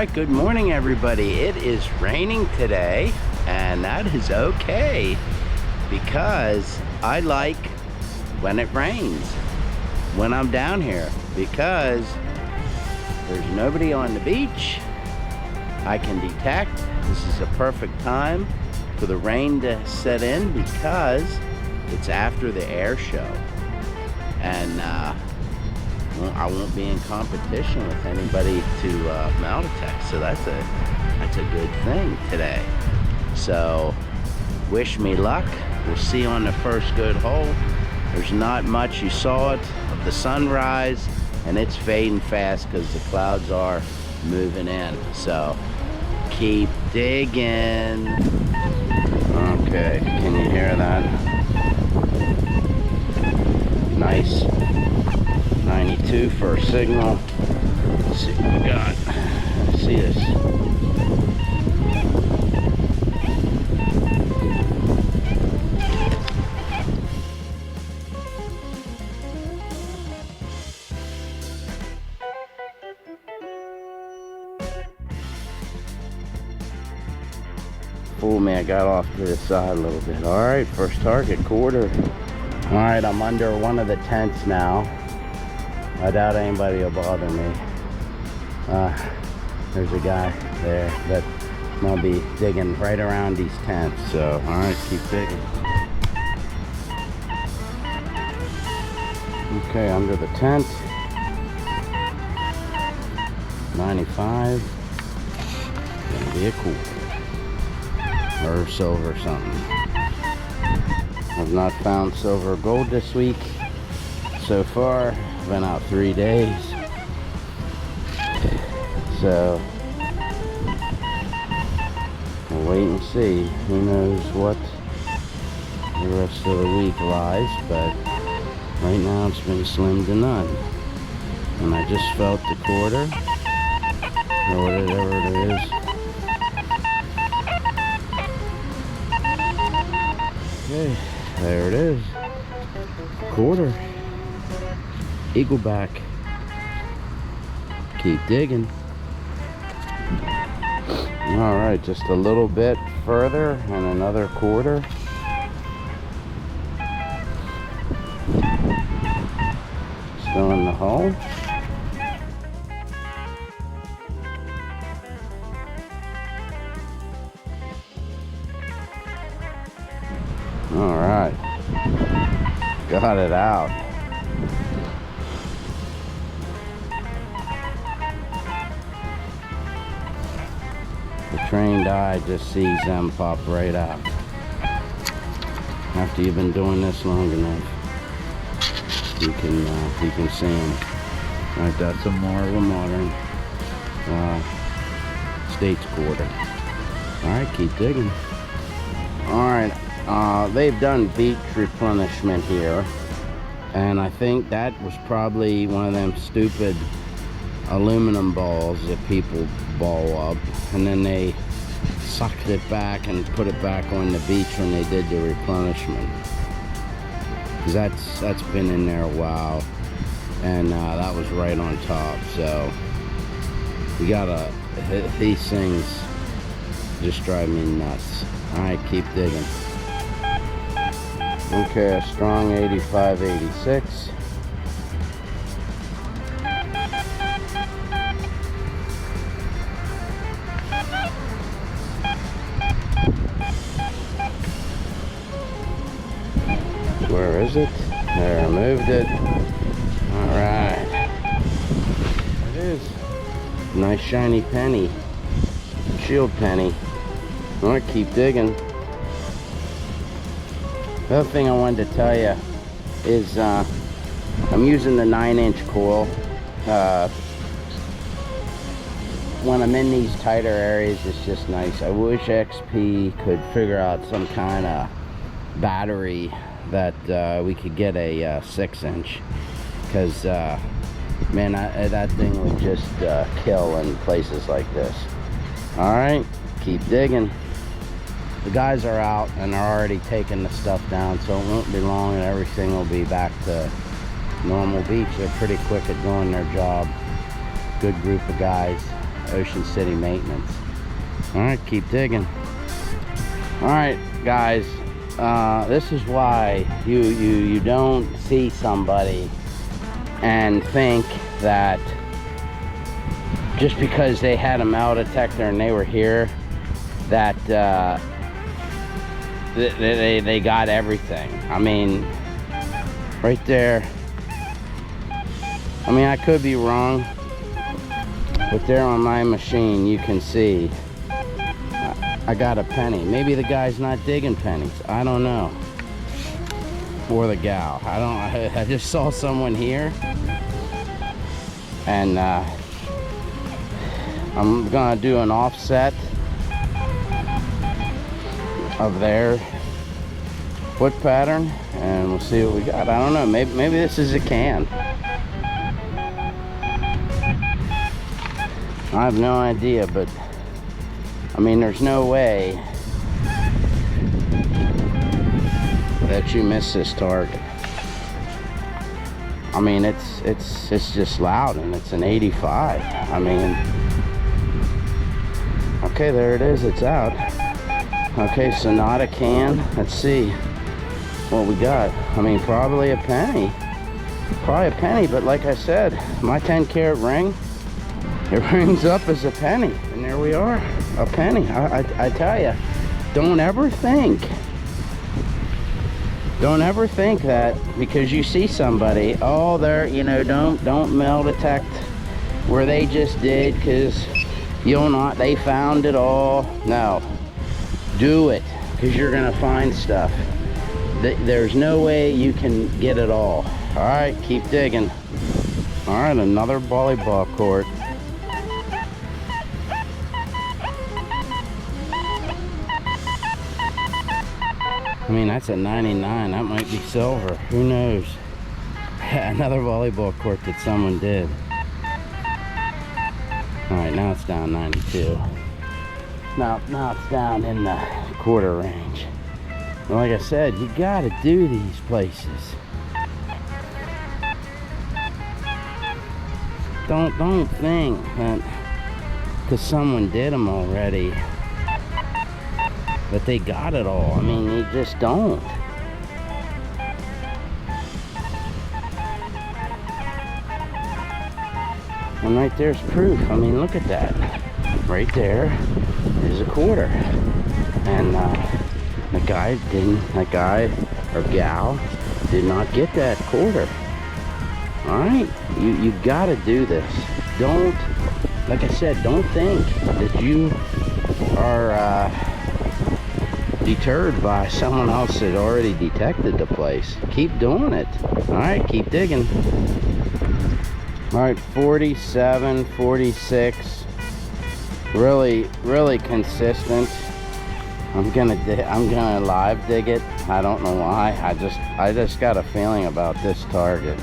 right, good morning everybody. It is raining today, and that is okay because I like when it rains when I'm down here, because there's nobody on the beach. I can detect. This is a perfect time for the rain to set in because it's after the air show, and I won't be in competition with anybody to metal detect, so that's a good thing today. So wish me luck. We'll see you on the first good hole. There's not much. You saw it of the sunrise, and it's fading fast because the clouds are moving in. So keep digging. Okay, can you hear that? Nice 92 for a signal. Let's see what we got. Let's see this. Fool me, I got off to the side a little bit. Alright, first target, quarter. Alright, I'm under one of the tents now. I doubt anybody will bother me. There's a guy there that I'll be digging right around these tents. So, alright, keep digging. Okay, under the tent. 95. Gonna be a quarter. Or silver something. I've not found silver or gold this week so far. Been out 3 days, so we'll wait and see. Who knows what the rest of the week lies, but right now it's been slim to none. And I just felt the quarter, or whatever it is. Okay, there it is. Quarter. Eagleback. Keep digging. Alright, just a little bit further and another quarter. Still in the hole. Alright. Got it out. The trained eye just sees them pop right out. After you've been doing this long enough, you can see them. Alright, that's a more of a modern States quarter. Alright, keep digging. Alright, they've done beach replenishment here, and I think that was probably one of them stupid aluminum balls that people ball up, and then they sucked it back and put it back on the beach when they did the replenishment. That's been in there a while, and that was right on top. So you gotta, these things just drive me nuts. Alright, keep digging. Okay, a strong 85-86. Where is it? There, I moved it. Alright. There it is. Nice shiny penny. Shield penny. Alright, keep digging. The other thing I wanted to tell you is I'm using the 9-inch coil. When I'm in these tighter areas, it's just nice. I wish XP could figure out some kind of battery that we could get a 6-inch, because man, that thing would just kill in places like this. Alright, keep digging. The guys are out and they're already taking the stuff down, so it won't be long and everything will be back to normal beach. They're pretty quick at doing their job. Good group of guys. Ocean City maintenance. All right, keep digging. All right, guys, this is why you don't see somebody and think that just because they had a metal detector and they were here, that they got everything. I mean, right there, I mean, I could be wrong, but there on my machine you can see I got a penny. Maybe the guy's not digging pennies, I don't know, or the gal, I just saw someone here, and I'm gonna do an offset of their foot pattern and we'll see what we got. I don't know, maybe this is a can. I have no idea, but I mean, there's no way that you miss this target. I mean, it's just loud, and it's an 85. I mean, okay, there it is, it's out. Okay, so not a can. Let's see what we got. I mean, probably a penny. Probably a penny, but like I said, my 10-carat ring, it rings up as a penny, and there we are, a penny. I tell you, don't ever think that because you see somebody, oh, they're, you know, don't metal detect where they just did, because you'll not, they found it all. No, do it, because you're gonna find stuff. There's no way you can get it all. All right, keep digging. All right, another volleyball court. I mean, that's a 99. That might be silver. Who knows? Another volleyball court that someone did. All right, now it's down 92. Now it's down in the quarter range. And like I said, you gotta do these places. Don't think that because someone did them already that they got it all. I mean, you just don't. And right there's proof. I mean, look at that. Right there is a quarter. And the guy or gal did not get that quarter. All right, you gotta do this. Don't, like I said, don't think that you are deterred by someone else that already detected the place. Keep doing it. All right, keep digging. All right, 47, 46, really consistent. I'm gonna live dig it. I don't know why. I just got a feeling about this target.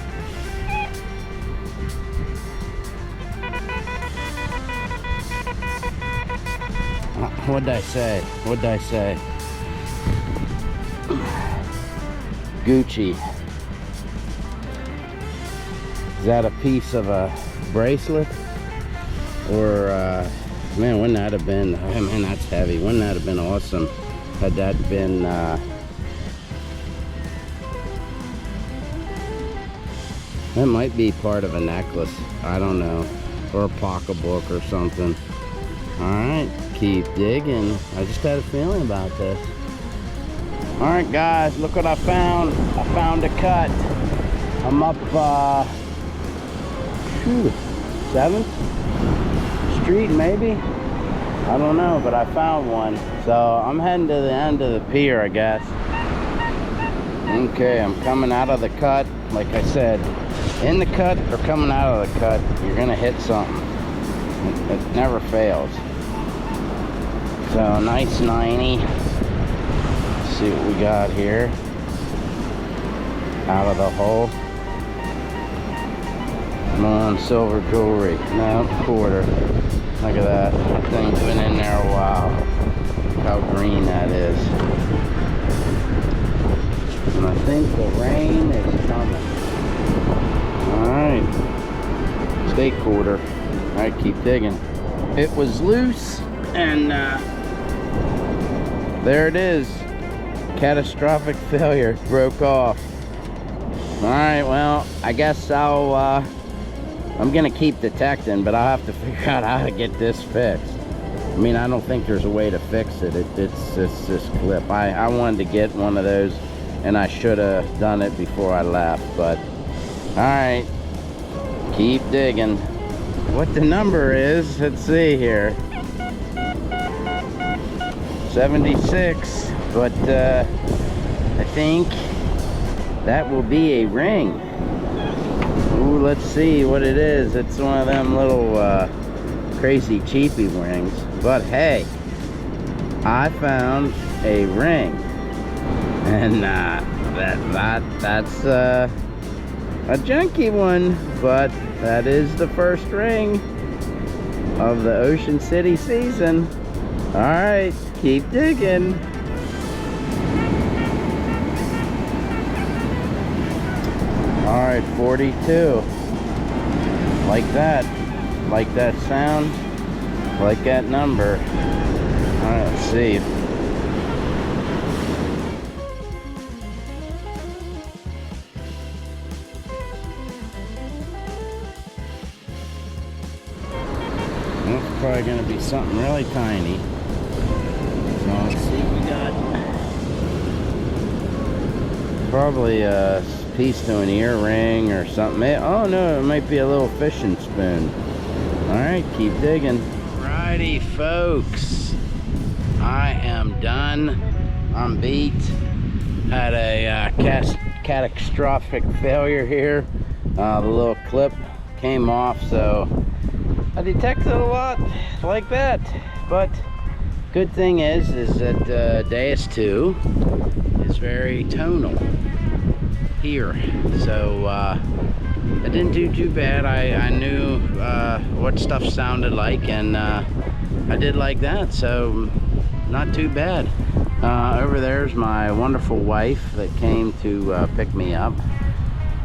What'd I say? Gucci. Is that a piece of a bracelet? Or, man, wouldn't that have been, oh man, that's heavy. Wouldn't that have been awesome had that been, that might be part of a necklace. I don't know. Or a pocketbook or something. Alright, keep digging. I just had a feeling about this. Alright guys, look what I found. I found a cut. I'm up 7th Street maybe? I don't know, but I found one. So I'm heading to the end of the pier, I guess. Okay, I'm coming out of the cut. Like I said, in the cut or coming out of the cut, you're gonna hit something. It never fails. So nice 90. Let's see what we got here. Out of the hole. Come on, silver jewelry. No, quarter. Look at that. That thing's been in there a while. Look how green that is. And I think the rain is coming. Alright. Stay quarter. Alright, keep digging. it was loose, and there it is. Catastrophic failure, broke off. All right, well, I guess I'm gonna keep detecting, but I'll have to figure out how to get this fixed. I mean, I don't think there's a way to fix it. It's this clip. I wanted to get one of those, and I should have done it before I left, but all right, keep digging. What the number is, let's see here. 76, but I think that will be a ring. Ooh, let's see what it is. It's one of them little crazy cheapy rings, but hey, I found a ring, and that's a junky one, but that is the first ring of the Ocean City season. All right, keep digging. All right, 42. Like that sound, like that number. All right, let's see. It's probably gonna be something really tiny. So let's see, we got probably a piece to an earring or something. Oh no, it might be a little fishing spoon. All right, keep digging. Alrighty, folks, I am done. I'm beat. Had a catastrophic failure here. The little clip came off, so I detected a lot like that. But good thing is that DEUS 2 is very tonal here, so I didn't do too bad. I knew what stuff sounded like, and I did like that, so not too bad. Over there's my wonderful wife that came to pick me up,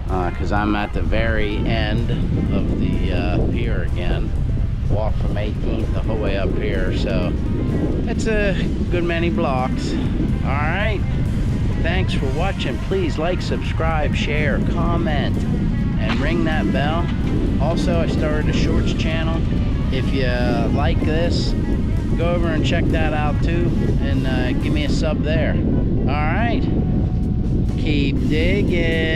because I'm at the very end of the pier again. Walk from 18th the whole way up here, so it's a good many blocks. All right, thanks for watching. Please like, subscribe, share, comment, and ring that bell. Also, I started a shorts channel. If you like this, go over and check that out too, and give me a sub there. All right, keep digging.